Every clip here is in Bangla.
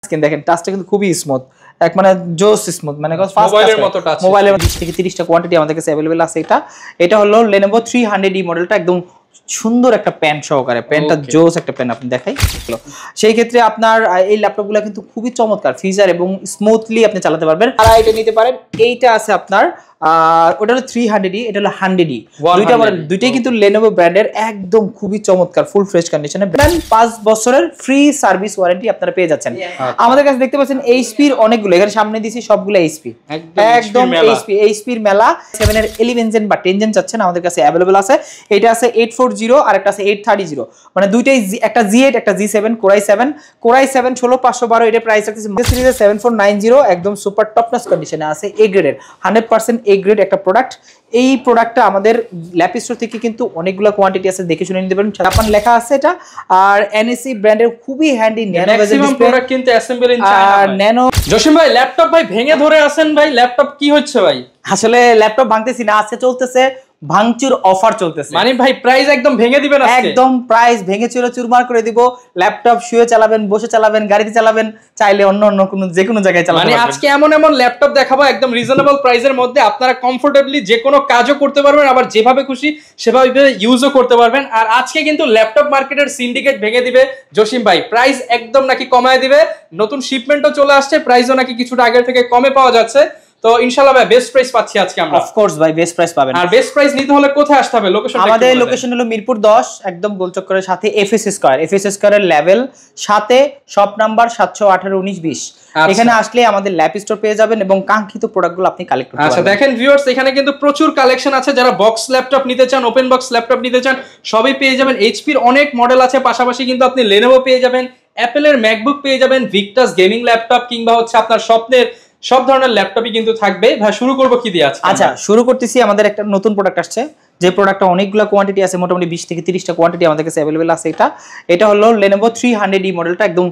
স্ক্রিন দেখেন, টাচটা কিন্তু খুবই স্মুথ, এক মানে জোস স্মুথ, মানে মোবাইলের মতো টাচ। মোবাইলের 20 থেকে 30টা কোয়ান্টিটি আমাদের কাছে अवेलेबल আছে। এটা হলো Lenovo 300E মডেলটা, একদম সুন্দর একটা প্যান সহকারে, প্যানটা জোস একটা প্যান আপনি দেখাই। সেই ক্ষেত্রে আপনার এই ল্যাপটপগুলো কিন্তু খুবই চমৎকার ফিচার এবং স্মুথলি আপনি চালাতে পারবেন। আর এটা নিতে পারেন, এইটা আছে আপনার ওটা হলো 300E, এটা হলো 100E, দুইটা মডেল, দুইটাই কিন্তু Lenovo ব্র্যান্ডের, একদম খুবই চমৎকার ফুল ফ্রেশ কন্ডিশনে। 5 বছরের ফ্রি সার্ভিস ওয়ারেন্টি আপনারা পেয়ে যাচ্ছেন। আমাদের কাছে দেখতে পাচ্ছেন এইচপি এর অনেকগুলো, এখানে সামনে দিছি সবগুলো এইচপি, একদম এইচপি এর মেলা। 7 এর 11 জেন বা 10 জেন চাচ্ছেন, আমাদের কাছে अवेलेबल আছে। এটা আছে 840 আর একটা আছে 830, মানে দুইটাই, একটা G8 একটা G7, কোরাই 7 16512, এটা প্রাইস রাখতেছি সিরিজের 7490, একদম সুপার টপ নচ কন্ডিশনে আছে, এ গ্রেডের 100% এ গ্রেড একটা প্রোডাক্ট। এই প্রোডাক্টটা আমাদের ল্যাপ স্টোর থেকে কিন্তু অনেকগুলো কোয়ান্টিটি আছে, দেখে শুনে নিতে পারেন, জাপান লেখা আছে এটা। আর এনএসি ব্র্যান্ডের খুবই handy nano bezel display product, কিন্তু assemble in China. Nano Jasim ভাই, ল্যাপটপ ভাই ভেঙে ধরে আছেন ভাই, ল্যাপটপ কি হচ্ছে ভাই? আসলে ল্যাপটপ ভাঙতেছি না, আজকে চলতেছে ভাঙচুর অফার চলতেছে, মানে ভাই প্রাইস একদম ভেঙে দিবেন আজকে? একদম প্রাইস ভেঙে চুরমার করে দিব। ল্যাপটপ শুয়ে চালাবেন, বসে চালাবেন, গাড়িতে চালাবেন, চাইলে অন্য কোনো যে কোনো জায়গায় চালাবেন। মানে আজকে এমন ল্যাপটপ দেখাবো একদম রিজনেবল প্রাইসের মধ্যে, আপনারা কমফোর্টেবলি যে কোনো কাজও করতে পারবেন, আবার যেভাবে খুশি সেভাবে ইউজও করতে পারবেন। আর আজকে কিন্তু ল্যাপটপ মার্কেটের সিন্ডিকেট ভেঙে দিবে জসিম ভাই, প্রাইস একদম নাকি কমায় দিবে, নতুন শিপমেন্টও চলে আসছে, প্রাইসও নাকি কিছুটা আগের থেকে কমে পাওয়া যাচ্ছে। তো ইনশাআল্লাহ ভাই বেস্ট প্রাইস পাচ্ছি আজকে আমরা। অফ কোর্স ভাই, বেস্ট প্রাইস পাবেন। আর বেস্ট প্রাইস নিতে হলে কোথায় আসতে হবে? লোকেশন, আমাদের লোকেশন হলো মিরপুর 10, একদম গোলচক্করের সাথে এফএস স্কয়ারের লেভেল সাথে শপ নাম্বার 7181920। এখানে আসলে আমাদের ল্যাপ স্টোর পেয়ে যাবেন এবং কাঙ্ক্ষিত প্রোডাক্টগুলো আপনি কালেক্ট করতে পারবেন। আচ্ছা দেখেন ভিউয়ার্স, এখানে কিন্তু প্রচুর কালেকশন আছে, যারা বক্স ল্যাপটপ নিতে চান, ওপেন বক্স ল্যাপটপ নিতে চান, সবই পেয়ে যাবেন। এইচপির অনেক মডেল আছে, পাশাপাশি কিন্তু আপনি Lenovo পেয়ে যাবেন, অ্যাপেলের ম্যাকবুক পেয়ে যাবেন, ভিক্টাস গেমিং ল্যাপটপ, কিংবা হচ্ছে আপনার স্বপ্নের সব ধরনের ল্যাপটপই কিন্তু থাকবে। ভাই শুরু করব কি দিয়ে আজকে? আচ্ছা শুরু করতেছি, আমাদের একটা নতুন প্রোডাক্ট আসছে, যে প্রোডাক্টটা অনেকগুলো কোয়ান্টিটি আছে, মোটামুটি 20 থেকে 30টা কোয়ান্টিটি আমাদের কাছে अवेलेबल আছে। এটা হলো Lenovo 300E মডেলটা, একদম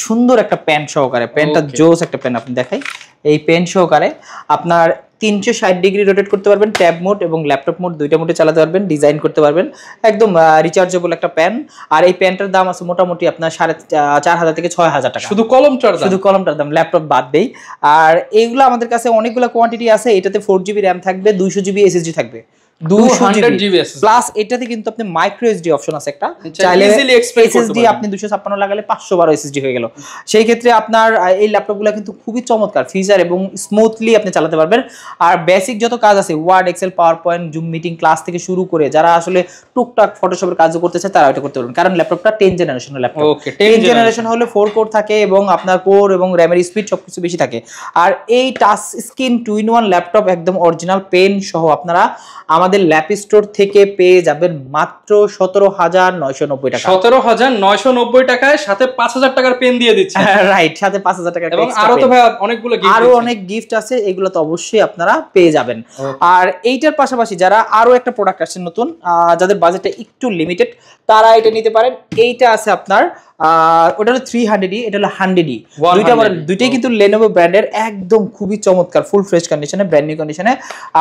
সুন্দর একটা প্যান সহকারে, প্যানটা জোস একটা প্যান আপনি দেখাই। এই পেন সহকারে আপনার 360 ডিগ্রি রোটেট করতে পারবেন, ট্যাব মোড এবং ল্যাপটপ মোড দুইটা মোডে চালাতে পারবেন, ডিজাইন করতে পারবেন, একদম রিচার্জেবল একটা প্যান। আর এই প্যানটার দাম আছে মোটামুটি আপনার 4500 থেকে 6000 টাকা, শুধু কলমটার দাম, ল্যাপটপ বাদ দেই। আর এইগুলো আমাদের কাছে অনেকগুলো কোয়ান্টিটি আছে। এটাতে 4GB র্যাম থাকবে, 200GB SSD থাকবে, 200GB প্লাস এটাতে কিন্তু আপনি মাইক্রো এসডি অপশন আছে একটা, চাইলে এসএসডি আপনি 256 লাগালে 512 এসএসডি হয়ে গেল। সেই ক্ষেত্রে আপনার এই ল্যাপটপগুলো কিন্তু খুবই চমৎকার ফিচার এবং স্মুথলি আপনি চালাতে পারবেন। আর বেসিক যত কাজ আছে, Word, Excel, PowerPoint, Zoom meeting, class থেকে শুরু করে যারা আসলে টুকটাক ফটোশপের কাজও করতে চায় তারা এটা করতে পারবেন, কারণ ল্যাপটপটা 10 জেনারেশনের ল্যাপটপ। 10 জেনারেশন হলে 4 কোর থাকে এবং আপনার কোর এবং র্যামের স্পিড সবকিছু বেশি থাকে। আর এই টাচ স্ক্রিন 2-in-1 ল্যাপটপ, একদম অরিজিনাল পেন সহ আপনারা আমাদের ল্যাপ স্টোর থেকে পেয়ে যাবেন মাত্র 17990 টাকা। 17990 টাকায় সাথে 5000 টাকার পেন দিয়ে দিচ্ছে। রাইট, সাথে 5000 টাকার এবং আরো তো ভাই অনেকগুলো গিফট, আরো অনেক গিফট আছে, এগুলো তো অবশ্যই আপনারা পেয়ে যাবেন। আর এইটার পাশাপাশি যারা আরো একটা প্রোডাক্ট আসছে নতুন, যাদের বাজেটটা একটু লিমিটেড, তারা এটা নিতে পারেন। এইটা আছে আপনার ওটা হলো 300E, এটা হলো 100E, দুইটা মডেল, দুইটাই কিন্তু Lenovo ব্র্যান্ডের, একদম খুবই চমৎকার ফুল ফ্রেশ কন্ডিশনে, ব্র্যান্ড নিউ কন্ডিশনে।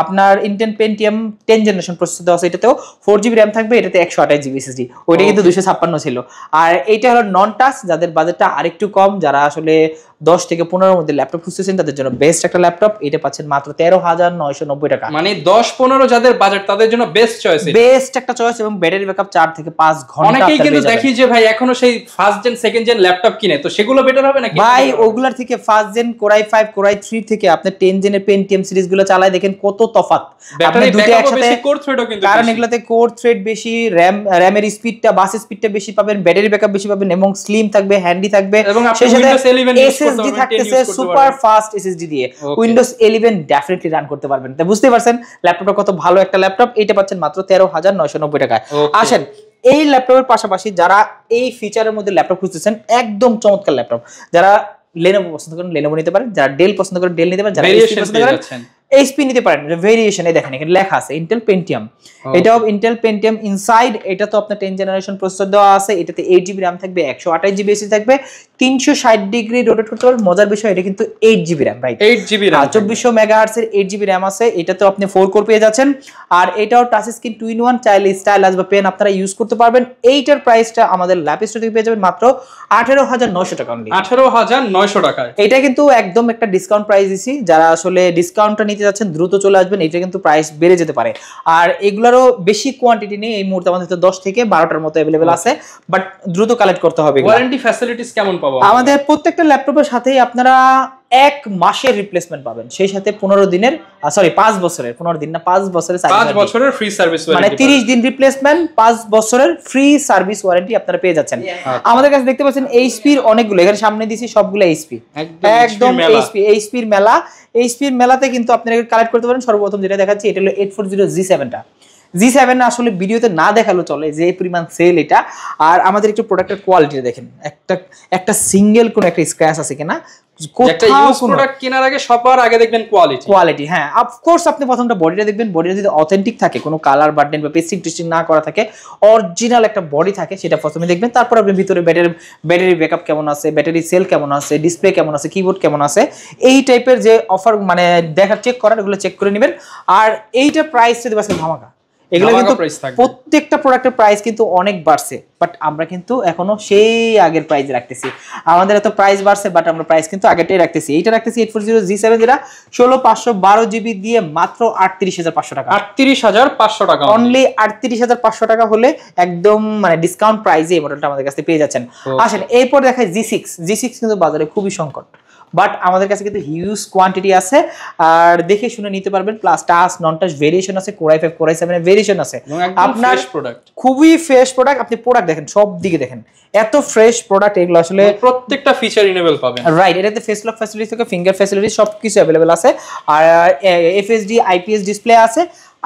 আপনার Intel Pentium 10 জেনারেশন প্রসেসর দেওয়া আছে, এটাতেও 4GB র্যাম থাকবে, এটাতে 128GB SSD, ওইটা কিন্তু 256 ছিল। আর এইটা হলো নন টাচ, যাদের বাজেটটা আরেকটু কম, যারা আসলে 10 থেকে 15 মধ্যে ল্যাপটপ খুঁজতেছেন তাদের জন্য বেস্ট একটা ল্যাপটপ। এটা পাচ্ছেন মাত্র 13990 টাকা। মানে 10-15 যাদের বাজেট তাদের জন্য বেস্ট চয়েস, বেস্ট একটা চয়েস এবং ব্যাটারি ব্যাকআপ 4 থেকে 5 ঘন্টা। অনেকেই কিন্তু দেখি যে ভাই এখনো সেই first gen second gen laptop কিনে, তো সেগুলো বেটার হবে নাকি? ভাই ওগুলার থেকে ফার্স্ট জেন কোরাই 5 কোরাই 3 থেকে আপনি 10 জেনের Pentium সিরিজগুলো চালায় দেখেন কত তফাৎ। আপনি দুটো একসাথে, কোর থ্রেডও কিন্তু কারণ এগুলাতে কোর থ্রেড বেশি, র্যামের স্পিডটা, বাস স্পিডটা বেশি পাবেন, ব্যাটারি ব্যাকআপ বেশি পাবেন এবং স্লিম থাকবে, হ্যান্ডি থাকবে, এবং আপনি উইন্ডোজ 11 এসএসডি থাকতেছে সুপার ফাস্ট এসএসডি দিয়ে, উইন্ডোজ 11 ডেফিনেটলি রান করতে পারবেন। তাই বুঝতে পারছেন ল্যাপটপটা কত ভালো একটা ল্যাপটপ। এটা পাচ্ছেন মাত্র 13990 টাকায়। আসেন এই ল্যাপটপের পাশাপাশি যারা এই ফিচারের মধ্যে ল্যাপটপ খুঁজতেছেন, একদম চমৎকার ল্যাপটপ, যারা Lenovo পছন্দ করেন Lenovo নিতে পারেন, যারা ডেল পছন্দ করেন ডেল নিতে পারেন, যারা HP পছন্দ করেন এইচপি নিতে পারেন, ভেরিয়েশনে দেখেন এখানে লেখা আছে ইন্টেল পেন্টিয়াম, এটাও ইন্টেল পেন্টিয়াম ইনসাইড। এটা তো আপনার 10 জেনারেশন প্রসেসর দেওয়া আছে, এটাতে 8GB RAM থাকবে, 128GB SSD থাকবে, 360 ডিগ্রি রোটেট করতে পারবেন। মজার বিষয় এটা কিন্তু 8GB RAM, right? 8GB RAM, 2400 megahertz এর 8GB RAM আছে। এটাতেও আপনি 4 কোর পেয়ে যাচ্ছেন। আর এটাও টাচ স্ক্রিন 2-in-1, চাইলে স্টাইলাস বা পেন আপনারা ইউজ করতে পারবেন। এইটার প্রাইসটা আমাদের ল্যাপ স্টোর থেকে পেয়ে যাবেন মাত্র 18,900 টাকা অনলি। 18,900 টাকায়। এটা কিন্তু একদম একটা ডিসকাউন্ট প্রাইস দিছি, যারা আসলে ডিসকাউন্টটা নিতে যাচ্ছেন দ্রুত চলে আসবেন, এটা কিন্তু প্রাইস বেড়ে যেতে পারে। আর এগুলারও বেশি কোয়ান্টিটি নেই এই মুহূর্তে, আমাদের 10 থেকে 12টার মতো अवेलेबल আছে, বাট দ্রুত কালেক্ট করতে হবে। ওয়ারেন্টি ফ্যাসিলিটিস কেমন পাবো? আমাদের প্রত্যেকটা ল্যাপটপের সাথেই আপনারা 1 মাসের রিপ্লেসমেন্ট পাবেন, সেই সাথে 15 দিনের 5 বছরের, 15 দিন না 5 বছরের 5 বছরের ফ্রি সার্ভিস ওয়ারেন্টি, মানে 30 দিন রিপ্লেসমেন্ট, 5 বছরের ফ্রি সার্ভিস ওয়ারেন্টি আপনারা পেয়ে যাচ্ছেন। আমাদের কাছে দেখতে পাচ্ছেন এইচপি এর অনেকগুলো, এখানে সামনে দিছি সবগুলো এইচপি, একদম এইচপি এর মেলা। এইচপি এর মেলাতে কিন্তু আপনারা কালেক্ট করতে পারেন। সর্বপ্রথম যেটা দেখাচ্ছি এটা হলো 840G7 টা। G7 আসলে ভিডিওতে না দেখালো চলে, যে পরিমাণ সেল এটা। আর আমাদের একটু প্রোডাক্টের কোয়ালিটি দেখেন, একটা সিঙ্গেল কোন একটা স্ক্র্যাচ আছে কিনা, একটা ইউজ প্রোডাক্ট কেনার আগে সবার আগে দেখবেন কোয়ালিটি। হ্যাঁ, অফকোর্স আপনি প্রথমটা বডিটা দেখবেন, বডিটা যদি অথেন্টিক থাকে, কোনো কালার বাটন বা পেস্টিং টেস্টিং না করা থাকে, অরিজিনাল একটা বডি থাকে, সেটা প্রথমে দেখবেন। তারপর আপনি ভিতরে ব্যাটারি ব্যাকআপ কেমন আছে, ব্যাটারি সেল কেমন আছে, ডিসপ্লে কেমন আছে, কিবোর্ড কেমন আছে, এই টাইপের যে অফার মানে চেক করার, এগুলো চেক করে নেবেন। আর এইটা প্রাইস যদি বাসে ধামাকা, এগুলো কিন্তু প্রত্যেকটা প্রোডাক্টের প্রাইস কিন্তু অনেক বাড়ছে, বাট আমরা কিন্তু এখনো সেই আগের প্রাইস রাখতেছি। আমাদের এত প্রাইস বাড়ছে, বাট আমরা প্রাইস কিন্তু আগেরটাই রাখতেছি। এইটা রাখতেছি 840G7, যেটা 16512GB দিয়ে মাত্র 38,500 টাকা। 38,500 টাকা অনলি 38,500 টাকা হলে একদম মানে ডিসকাউন্ট প্রাইসে এই মডেলটা আমাদের কাছে পেয়ে যাচ্ছেন। আসেন এরপর দেখায় G6 কিন্তু বাজারে খুবই সংকট, বাট আমাদের কাছে কিন্তু হিউজ কোয়ান্টিটি আছে, আর দেখে শুনে নিতে পারবেন। প্লাস টাচ নন টাচ ভেরিয়েশন আছে, কোর i5 কোর i7 এর ভেরিয়েশন আছে। আপনার প্রোডাক্ট খুবই ফ্রেশ প্রোডাক্ট, আপনি প্রোডাক্ট দেখেন, সব দিকে দেখেন এত ফ্রেশ প্রোডাক্ট, এগুলো আসলে প্রত্যেকটা ফিচার ইনেবল পাবেন, রাইট? এটাতে ফেস লক ফ্যাসিলিটি থেকে ফিঙ্গার ফ্যাসিলিটি সবকিছু अवेलेबल আছে, আর FHD IPS ডিসপ্লে আছে।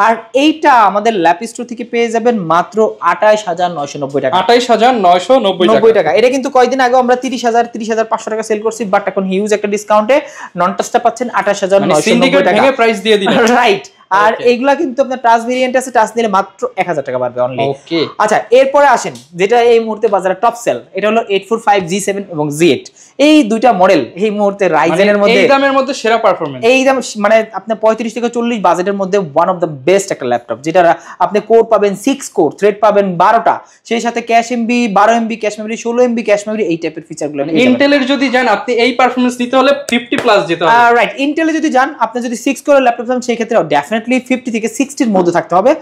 আর এইটা আমাদের ল্যাপ স্টোর থেকে পেয়ে যাবেন মাত্র 28,990 টাকা। 28,990 টাকা। এটা কিন্তু কয়েকদিন আগে আমরা 30,500 টাকা সেল করছি, বাট এখন হিউজ একটা ডিসকাউন্টে নন টাচটা পাচ্ছেন 28,990 টাকা প্রাইস দিয়ে দিলেন, রাইট? আর এইগুলা কিন্তু আপনার টাচ ভেরিয়েন্ট আছে, টাচ নিলে মাত্র 1000 টাকা পারবে অনলি। আচ্ছা, এরপরে আসেন যেটা এই মুহূর্তে বাজারে টপ সেল, এটা হলো 845G7 এবং Z8। এই দুইটা মডেল এই মুহূর্তে রাইজেনের মধ্যে, এই দামের মধ্যে সেরা পারফরম্যান্স, এই দাম মানে আপনার 35 থেকে 40 বাজেটের মধ্যে ওয়ান অফ দ্য বেস্ট একটা ল্যাপটপ, যেটা আপনি কোর পাবেন 6 কোর, থ্রেড পাবেন 12টা, সেই সাথে cash MB 12 MB cache memory, 16 MB cache memory, এই টাইপের ফিচারগুলো। ইন্টেলের যদি যান আপনি এই পারফরম্যান্স দিতে হলে 50 প্লাস যেতে হবে, রাইট? ইন্টেলে যদি যান, আপনি যদি 6 কোরের ল্যাপটপ চান, সেই ক্ষেত্রে ডেফিনেটলি 50 থেকে 60 এর মধ্যে থাকতে হবে,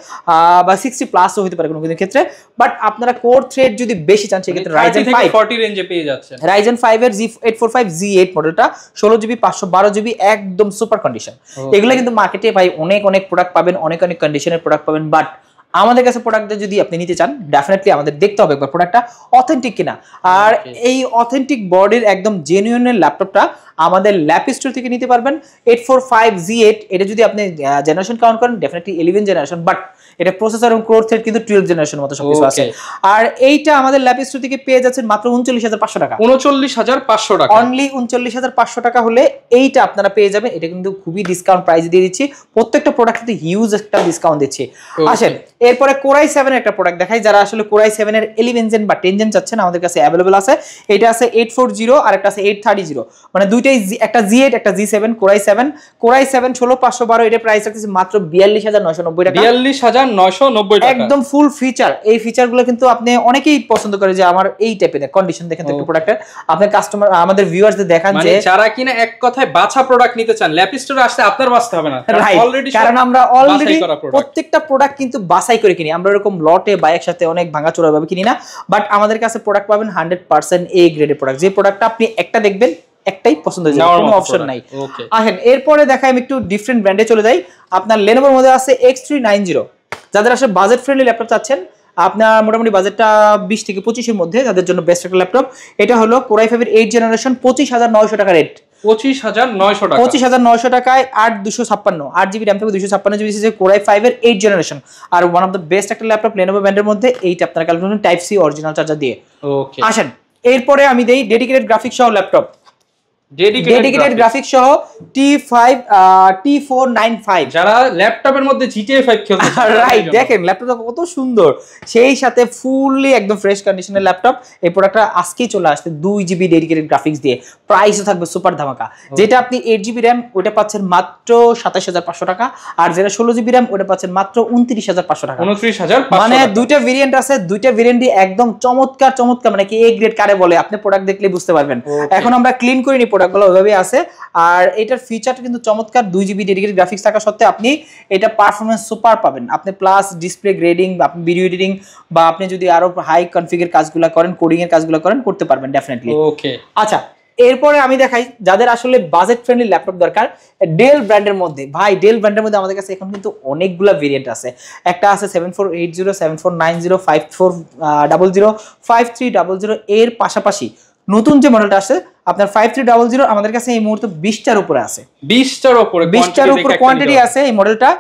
বা 60 প্লাসও হতে পারে কোনো কোনো ক্ষেত্রে। বাট আপনারা কোর থ্রেড যদি বেশি চান, সেই ক্ষেত্রে Ryzen 5 40 রেঞ্জে পেয়ে যাচ্ছেন। Ryzen 5 এর Z845G8 মডেলটা 16GB 512GB একদম সুপার কন্ডিশন। এগুলো কিন্তু মার্কেটে ভাই অনেক প্রোডাক্ট পাবেন, অনেক কন্ডিশনের প্রোডাক্ট পাবেন, বাট আমাদের কাছে প্রোডাক্টটা যদি আপনি নিতে চান, ডেফিনেটলি আমাদের দেখতে হবে একবার প্রোডাক্টটা অথেন্টিক কিনা। আর এই অথেন্টিক বডির একদম জেনুইন ল্যাপটপটা আমাদের ল্যাপ স্টোর থেকে নিতে পারবেন। 845G8, এটা যদি আপনি জেনারেশন কাউন্ট করেন, ডেফিনেটলি 11 জেনারেশন, বাট এটা প্রসেসর এবং কোর থ্রেড কিন্তু 12 জেনারেশন মতো সবকিছু আছে। আর এইটা আমাদের ল্যাপ স্টোর থেকে পেয়ে যাচ্ছেন মাত্র 39,500 টাকা। 39,500 টাকা, অনলি 39,500 টাকা হলে এইটা আপনারা পেয়ে যাবেন। এটা কিন্তু খুবই ডিসকাউন্ট প্রাইস দিয়ে দিচ্ছি, প্রত্যেকটা প্রোডাক্টে হিউজ একটা ডিসকাউন্ট দিচ্ছি। আসেন এরপরে কোর i7 এর একটা প্রোডাক্ট দেখাই, যারা আসলে কোর i7 এর 11 জেন বা 10 জেন চাচ্ছেন, আমাদের কাছে अवेलेबल আছে। এটা আছে 840 আর একটা আছে 830, মানে দুইটাই, একটা G8 একটা G7 কোর i7 16512, এটা প্রাইস আছে মাত্র 42,990 টাকা। 42,990 টাকা, একদম ফুল ফিচার। এই ফিচারগুলো কিন্তু আপনি অনেকেই পছন্দ করে, যে আমার এই টাইপের কন্ডিশন দেখেন তো প্রোডাক্টের, আপনি কাস্টমার আমাদের ভিউয়ারদের দেখান যে যারা কিনা এক কথায় বাছা প্রোডাক্ট নিতে চান, ল্যাপ স্টোরে আসলে আপনার বাঁচতে হবে না, কারণ আমরা অলরেডি প্রত্যেকটা প্রোডাক্ট কিন্তু বাছাই করে কিনি। আমরা এরকম লটে বা একসাথে অনেক ভাঙাচোরা ভাবে কিনি না, বাট আমাদের কাছে প্রোডাক্ট পাবেন 100% A গ্রেডের প্রোডাক্ট। যে প্রোডাক্টটা আপনি একটা দেখবেন, একটাই পছন্দ হয়ে যাবে, কোনো অপশন নাই। আসেন এরপরে দেখাই, আমি একটু ডিফারেন্ট ব্র্যান্ডে চলে যাই। আপনার Lenovoর মধ্যে আছে X390, যাদের আসলে বাজেট ফ্রেন্ডলি ল্যাপটপ চাচ্ছেন, আপনার মোটামুটি বাজেটটা 20 থেকে 25 এর মধ্যে, তাদের জন্য বেস্ট একটা ল্যাপটপ। এটা হলো কোর i5 এর 8 জেনারেশন, 25,900 টাকা রেট। 25,900 টাকা, 25,900 টাকায় 8/256 8GB RAM থাকবে, 256GB SSD, কোর i5 এর 8 জেনারেশন, আর ওয়ান অফ দ্য বেস্ট একটা ল্যাপটপ Lenovo ব্র্যান্ডের মধ্যে। এইটা আপনারা কালেক্ট করুন টাইপ সি অরিজিনাল চার্জার দিয়ে। ওকে, আসেন এরপরে আমি দেই ডেডিকেটেড গ্রাফিক্স সহ ল্যাপটপ। ডেডিকেটেড গ্রাফিক্স সহ T5 T495 যারা ল্যাপটপের মধ্যে GTA 5 খেলতে চায় রাইট দেখেন ল্যাপটপটা কত সুন্দর সেই সাথে ফুললি একদম ফ্রেশ কন্ডিশনের ল্যাপটপ এই প্রোডাক্টটা আজকেই চলে আসছে 2GB ডেডিকেটেড গ্রাফিক্স দিয়ে প্রাইসও থাকবে সুপার ধামাকা যেটা আপনি 8GB RAM ওটা পাচ্ছেন মাত্র 27500 টাকা আর যেটা 16GB RAM ওটা পাচ্ছেন মাত্র 29500 টাকা 29500 মানে দুইটা ভেরিয়েন্ট আছে দুইটা ভেরিয়েন্টই একদম চমৎকার মানে কি এ গ্রেড কারে বলে আপনি প্রোডাক্ট দেখলে বুঝতে পারবেন এখন আমরা ক্লিন করিনি প্রোডাক্টগুলো ওইভাবেই আছে আর এটার ফিচারটা কিন্তু চমৎকার 2GB ডেডিকেটেড গ্রাফিক্স থাকা সত্ত্বেও আপনি এটা পারফরম্যান্স সুপার পাবেন আপনি প্লাস ডিসপ্লে গ্রেডিং বা আপনি ভিডিও এডিটিং বা আপনি যদি আরো হাই কনফিগার কাজগুলো করেন কোডিং এর কাজগুলো করেন করতে পারবেন ডেফিনেটলি ওকে আচ্ছা এরপরে আমি দেখাই যাদের আসলে বাজেট ফ্রেন্ডলি ল্যাপটপ দরকার ডেল ব্র্যান্ডের মধ্যে ভাই ডেল ব্র্যান্ডের মধ্যে আমাদের কাছে এখন কিন্তু অনেকগুলা ভেরিয়েন্ট আছে একটা আছে 7480 7490 5400 5300 এর পাশাপাশি নতুন যে মডেলটা আছে আপনার 5300 আমাদের কাছে এই মুহূর্তে 20টার উপরে আছে 20টার উপরে কোয়ান্টিটি আছে এই মডেলটা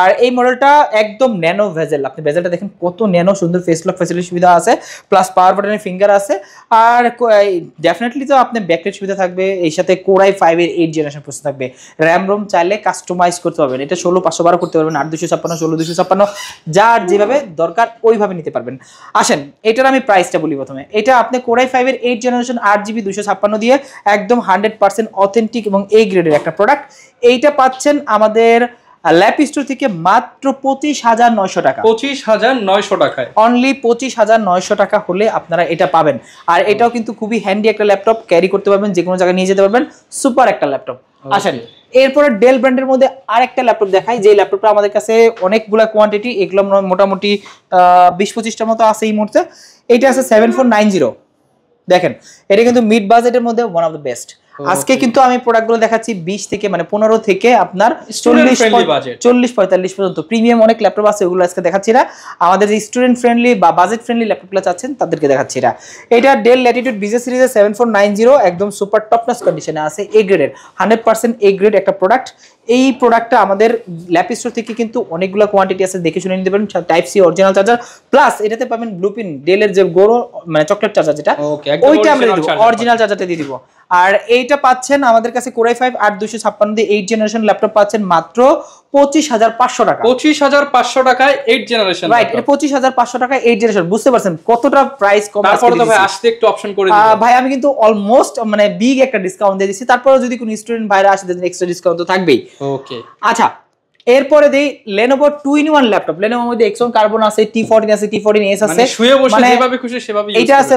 আর এই মডেলটা একদম ন্যানো ভেজেল আপনি ভেজেলটা দেখেন কত ন্যানো সুন্দর ফেস লক ফ্যাসিলিটি সুবিধা আছে প্লাস পাওয়ার বাটনের ফিঙ্গার আছে আর ডেফিনেটলি তো আপনার ব্যাকলাইট সুবিধা থাকবে এই সাথে Core i5 এর 8 জেনারেশন প্রসেসর থাকবে র‍্যাম রোম চাইলে কাস্টমাইজ করতে পারবেন এটা 16512 করতে পারবেন 8256 16256 যার যেভাবে দরকার ওইভাবে নিতে পারবেন আসেন এটার আমি প্রাইসটা বলি প্রথমে এটা আপনি Core i5 এর 8 জেনারেশন 8GB 256 দিয়ে একদম 100% অথেন্টিক এবং এ গ্রেডের একটা প্রোডাক্ট এইটা পাচ্ছেন আমাদের ল্যাপ স্টোর থেকে মাত্র 25900 টাকা 25900 টাকায় অনলি 25900 টাকা হলে আপনারা এটা পাবেন আর এটাও কিন্তু খুবই হ্যান্ডি একটা ল্যাপটপ ক্যারি করতে পারবেন যে কোনো জায়গায় নিয়ে যেতে পারবেন সুপার একটা ল্যাপটপ আসেন এরপরে ডেল ব্র্যান্ডের মধ্যে আরেকটা ল্যাপটপ দেখাই যে ল্যাপটপটা আমাদের কাছে অনেকগুলা কোয়ান্টিটি এগুলো মোটামুটি 20-25টার মতো আছে এই মুহূর্তে এটা আছে 7490 দেখেন এটা কিন্তু মিড বাজেটের মধ্যে ওয়ান অফ দ্য বেস্ট আজকে কিন্তু আমি প্রোডাক্টগুলো দেখাচ্ছি 20 থেকে মানে 15 থেকে আপনার 40-45 পর্যন্ত প্রিমিয়াম অনেক ল্যাপটপ আছে ওগুলো আজকে দেখাচ্ছি না আমাদের যে স্টুডেন্ট ফ্রেন্ডলি বা বাজেট ফ্রেন্ডলি ল্যাপটপগুলো চাচ্ছেন তাদেরকে দেখাচ্ছি না এটা ডেল ল্যাটিটিউড বিজনেস সিরিজের 7490 একদম সুপার টপ নচ কন্ডিশনে আছে এ গ্রেডের 100% এ গ্রেড একটা প্রোডাক্ট এই প্রোডাক্টটা আমাদের ল্যাপ স্টোর থেকে কিন্তু অনেকগুলো কোয়ান্টিটি আছে দেখে শুনে নিতে পারেন type C original charger plus এটাতে পাবেন ব্লুপিন ডেলের যে গোরো মানে চকলেট চার্জার যেটা ওইটা আমরা দিব অরিজিনাল চার্জারটা দিয়ে দিব আর এইটা পাচ্ছেন আমাদের কাছে Core i5 8256 দিয়ে 8 জেনারেশন ল্যাপটপ পাচ্ছেন মাত্র 25500 টাকা 25500 টাকায় 8 জেনারেশন রাইট এটা 25500 টাকায় 8 জেনারেশন বুঝতে পারছেন কতটা প্রাইস কম তারপরে তো ভাই আসতে একটু অপশন করে দিবেন ভাই আমি কিন্তু অলমোস্ট মানে বিগ একটা ডিসকাউন্ট দিয়ে দিছি তারপরে যদি কোনো স্টুডেন্ট ভাইরা আসে দেন এক্সট্রা ডিসকাউন্ট তো থাকবেই ওকে আচ্ছা এরপরে দেই Lenovo 2-in-1 ল্যাপটপ Lenovo মধ্যে Exon Carbon আছে T14 আছে T14s আছে মানে শুয়ে বসে যেভাবে খুশি সেভাবে ইউজ এটা আছে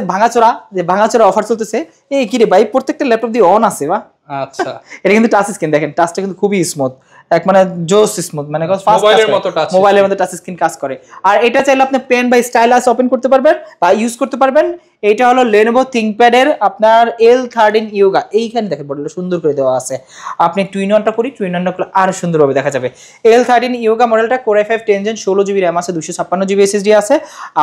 ভাঙাচোরা অফার চলতেছে এই কি রে ভাই প্রত্যেকটা ল্যাপটপ দিয়ে অন আছে বা আচ্ছা এটা কিন্তু টাচ স্ক্রিন দেখেন টাচটা কিন্তু খুবই স্মুথ এক মানে জোস স্মুথ মানে মোবাইলের মতো টাচ স্ক্রিন কাজ করে আর এটা চাইলে আপনি পেন বা স্টাইলাস ওপেন করতে পারবেন বা ইউজ করতে পারবেন এটা হলো Lenovo ThinkPad এর আপনার L13 Yoga এইখানে দেখেন বড়টা সুন্দর করে দেওয়া আছে আপনি 2-in-1টা করি 2-in-1টা করলে আরো সুন্দরভাবে দেখা যাবে L13 Yoga মডেলটা Core i5 10 Gen 16GB RAM আছে 256GB SSD আছে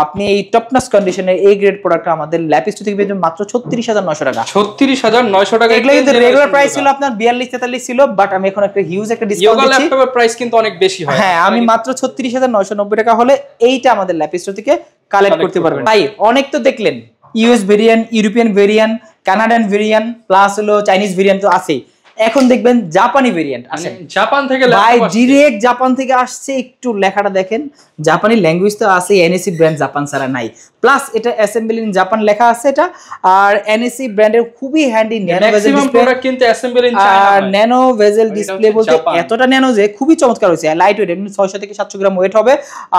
আপনি এই টপ নচ কন্ডিশনের এ গ্রেড প্রোডাক্টটা আমাদের ল্যাপ স্টোর থেকে পেয়ে যাবেন মাত্র 36900 টাকা 36900 টাকা এগুলো কিন্তু রেগুলার প্রাইস ছিল আপনার 42-43 ছিল বাট আমি এখন একটা হিউজ একটা ডিসকাউন্ট দিচ্ছি ল্যাপটপের প্রাইস কিন্তু অনেক বেশি হয় হ্যাঁ আমি মাত্র 36990 টাকা হলে এইটা আমাদের ল্যাপ স্টোর থেকে কালেক্ট করতে পারবেন ভাই অনেক তো দেখলেন US variant European variant Canadian variant plus হলো চাইনিজ ভেরিয়েন্ট তো আছেই এখন দেখবেন জাপানি ভেরিয়েন্ট আসে জাপান থেকে ভাই ডাইরেক্ট জাপান থেকে আসছে একটু লেখাটা দেখেন জাপানি ল্যাঙ্গুয়েজ তো আছে এনএসি ব্র্যান্ড জাপান ছাড়া নাই প্লাস এটা অ্যাসেম্বল ইন জাপান লেখা আছে এটা আর এনএসি ব্র্যান্ডের খুবই handy nano bezel display product কিন্তু অ্যাসেম্বল ইন চায়না আর ন্যানো ভেজেল ডিসপ্লে বলতে এতটা ন্যানো যে খুবই চমৎকার হয়েছে লাইট ওয়েট এমনি 600 থেকে 700 গ্রাম ওয়েট হবে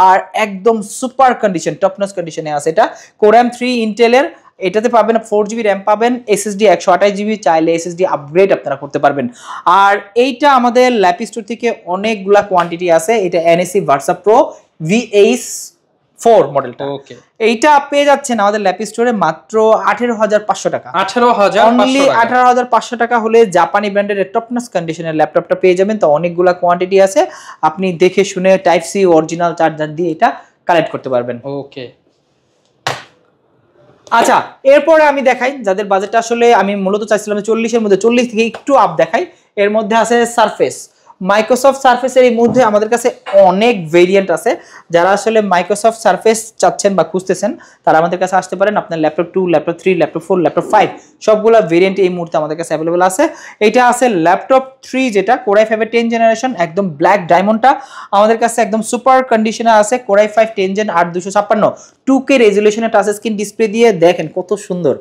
আর একদম সুপার কন্ডিশন টপ নচ কন্ডিশনে আছে এটা Core i3 ইন্টেলের এটাতে পাবেন 4GB RAM পাবেন SSD 128GB চাইলে SSD আপগ্রেড আপনারা করতে পারবেন আর এইটা আমাদের ল্যাপ স্টোর থেকে অনেকগুলা কোয়ান্টিটি আছে এটা NSE Versa Pro VH4 মডেলটা ওকে এইটা পেয়ে যাচ্ছেন আমাদের ল্যাপ স্টোরে মাত্র 18500 টাকা 18500 টাকা হলে জাপানি ব্র্যান্ডের টপ নচ কন্ডিশনের ল্যাপটপটা পেয়ে যাবেন তো অনেকগুলা কোয়ান্টিটি আছে আপনি দেখে শুনে টাইপ সি অরিজিনাল চার্জার দিয়ে এটা কালেক্ট করতে পারবেন ওকে আচ্ছা এরপরে আমি দেখাই যাদের বাজেটটা আসলে আমি মূলত চাইছিলাম 40 এর মধ্যে 40 থেকে একটু আপ দেখাই এর মধ্যে আছে সারফেস মাইক্রোসফট সারফেসের এই মধ্যে আমাদের কাছে অনেক ভেরিয়েন্ট আছে। যারা আসলে মাইক্রোসফট সারফেস চাচ্ছেন বা খুঁজতেছেন তারা আমাদের কাছে আসতে পারেন। আপনার ল্যাপটপ 2, ল্যাপটপ 3, ল্যাপটপ 4, ল্যাপটপ 5 সবগুলা ভেরিয়েন্ট এই মুহূর্তে আমাদের কাছে অ্যাভেলেবল আছে। এটা আছে ল্যাপটপ 3 যেটা Core i5 এর 10 জেনারেশন, একদম ব্ল্যাক ডায়মন্ডটা আমাদের কাছে একদম সুপার কন্ডিশনে আছে। Core i5 10 জেন 8256 2K রেজোলিউশনে টাচ স্ক্রিন ডিসপ্লে দিয়ে দেখেন কত সুন্দর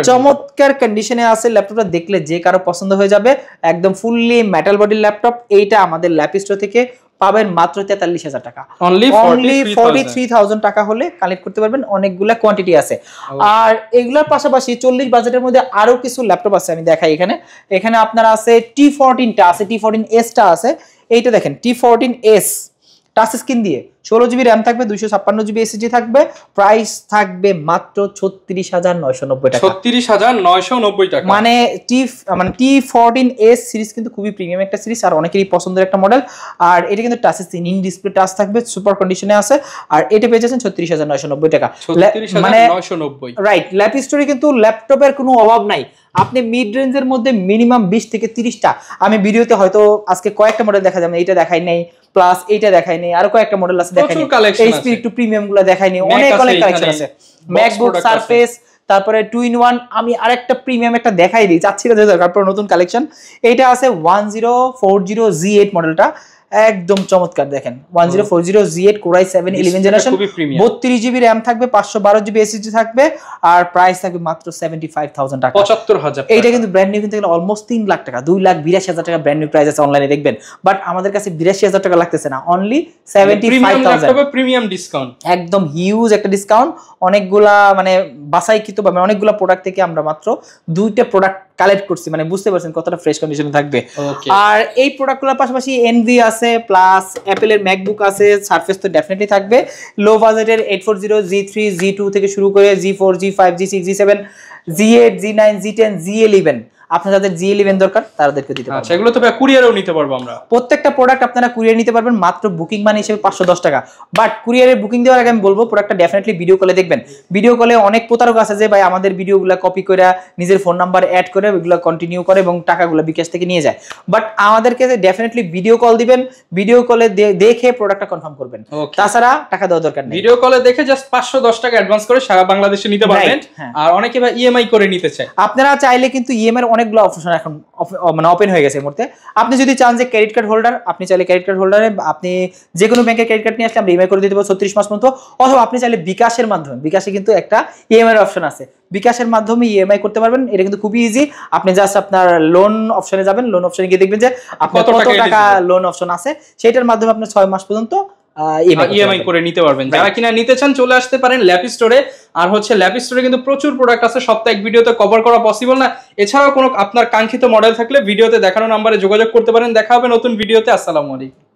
চমৎকার কন্ডিশনে আছে। ল্যাপটপটা দেখলে যে কারো পছন্দ হয়ে যাবে, একদম ফুললি মেটাল বডির ল্যাপটপ। এইটা আমাদের ল্যাপ স্টোর থেকে পাবেন মাত্র 43,000 টাকা, অনলি 43,000 টাকা হলে কালেক্ট করতে পারবেন। অনেকগুলা কোয়ান্টিটি আছে। আর এগুলোর পাশাপাশি 40 বাজেটের মধ্যে আরো কিছু ল্যাপটপ আছে, আমি দেখাই। এখানে আপনার আছে T14 টা আছে, T14S টা আছে। এইটা দেখেন T14S টাচ স্ক্রিন দিয়ে 16GB RAM থাকবে, 256GB SSD থাকবে। প্রাইস থাকবে মাত্র 36,990 টাকা। 36,990 টাকা। মানে T14S সিরিজ কিন্তু খুবই প্রিমিয়াম একটা সিরিজ আর অনেকেরই পছন্দের একটা মডেল। আর এটা কিন্তু touch screen, in display touch থাকবে, সুপার কন্ডিশনে আছে। আর এটা পেয়ে যাচ্ছেন 36,990 টাকা। 36,990 রাইট। ল্যাপ স্টোরে কিন্তু ল্যাপটপের কোনো অভাব নাই। আপনি মিড রেঞ্জের মধ্যে মিনিমাম 20 থেকে 30টা, আমি ভিডিওতে হয়তো আজকে কয়েকটা মডেল দেখা যাবে, এইটা দেখাই নাই, প্লাস এইটা দেখাই নাই, আরো কয়েকটা মডেল আছে দেখাই নাই, এইচপি একটু প্রিমিয়াম গুলো দেখাই নাই, অনেক কালেকশন আছে। ম্যাকবুক সারফেস, তারপরে 2-in-1। আমি আরেকটা প্রিমিয়াম একটা দেখাই দিই, চাচ্ছি না তারপর নতুন কালেকশন। এইটা আছে 1040Z8 মডেলটা, একদম চমৎকার। দেখেন 1040Z8 Core i7 11 generation, 32GB RAM থাকবে, 512GB SSD থাকবে। আর প্রাইস থাকবে মাত্র 75,000 টাকা, 75,000। এইটা কিন্তু ব্র্যান্ড নিউ কিনতে গেলে অলমোস্ট 3 লাখ টাকা, 2,82,000 টাকা ব্র্যান্ড নিউ প্রাইস আছে। অনলাইনে দেখবেন, বাট আমাদের কাছে 82,000 টাকা লাগতেছে না, অনলি 75,000। প্রিমিয়াম ডিসকাউন্ট, একদম হিউজ একটা ডিসকাউন্ট। অনেকগুলা মানে বাছাইকৃত ভাবে অনেকগুলা প্রোডাক্ট থেকে আমরা মাত্র 2টা প্রোডাক্ট কালেক্ট করছি, মানে বুঝতে পারছেন কতটা ফ্রেশ কন্ডিশনে থাকবে। আর এই প্রোডাক্টগুলোর পাশাপাশি এনভি আছে, প্লাস অ্যাপেলের ম্যাকবুক আছে, সারফেস তো ডেফিনেটলি থাকবে। লো বাজেটের 840, G3, G2 থেকে শুরু করে G4, G5, G6, G7, G8, G9, G10, G11 আপনার যাদের G11 দরকার তাদেরকে দিতে পারবেন। আচ্ছা, এগুলো তো কুরিয়ারেও নিতে পারবো আমরা। প্রত্যেকটা প্রোডাক্ট আপনারা কুরিয়ার নিতে পারবেন মাত্র বুকিং মানি হিসেবে 510 টাকা। বাট কুরিয়ারের বুকিং দেওয়ার আগে আমি বলবো প্রোডাক্টটা ডেফিনেটলি ভিডিও কলে দেখবেন। ভিডিও কলে অনেক প্রতারক আছে যে ভাই আমাদের ভিডিওগুলো কপি করে নিজের ফোন নাম্বার অ্যাড করে ওইগুলো কন্টিনিউ করে এবং টাকাগুলো বিকাশ থেকে নিয়ে যায়। বাট আমাদেরকে ডেফিনেটলি ভিডিও কল দিবেন, ভিডিও কলে দেখে প্রোডাক্টটা কনফার্ম করবেন, তাছাড়া টাকা দেওয়ার দরকার নেই। ভিডিও কলে দেখে জাস্ট 510 টাকা অ্যাডভান্স করে সারা বাংলাদেশে নিতে পারবেন। আর অনেকে ভাই ইএমআই করে নিতে চায়, আপনারা চাইলে কিন্তু ইএমআই এর অনেকগুলো অপশন এখন মানে ওপেন হয়ে গেছে এই মুহূর্তে। আপনি যদি চান যে ক্রেডিট কার্ড হোল্ডার, আপনি চাইলে ক্রেডিট কার্ড হোল্ডারে আপনি যে কোনো ব্যাংকের ক্রেডিট কার্ড নিয়ে আসলে আমরা ইএমআই করে দিতে পারবো 36 মাস পর্যন্ত। অথবা আপনি চাইলে বিকাশের মাধ্যমে, বিকাশে কিন্তু একটা ইএমআই এর অপশন আছে, বিকাশের মাধ্যমে ইএমআই করতে পারবেন। এটা কিন্তু খুবই ইজি। আপনি জাস্ট আপনার লোন অপশনে যাবেন, লোন অপশনে গিয়ে দেখবেন যে আপনার কত টাকা লোন অপশন আছে, সেটার মাধ্যমে আপনি 6 মাস পর্যন্ত ইএমআই করে নিতে পারবেন। যারা কিনা নিতে চান চলে আসতে পারেন ল্যাপ স্টোরে। আর ল্যাপ স্টোরে কিন্তু প্রচুর প্রোডাক্ট আছে, সবটা এক ভিডিওতে কভার করা পসিবল না। এছাড়াও কোনো আপনার কাঙ্ক্ষিত মডেল থাকলে ভিডিওতে দেখানো নাম্বারে যোগাযোগ করতে পারেন। দেখা হবে নতুন ভিডিওতে। আসসালামু আলাইকুম।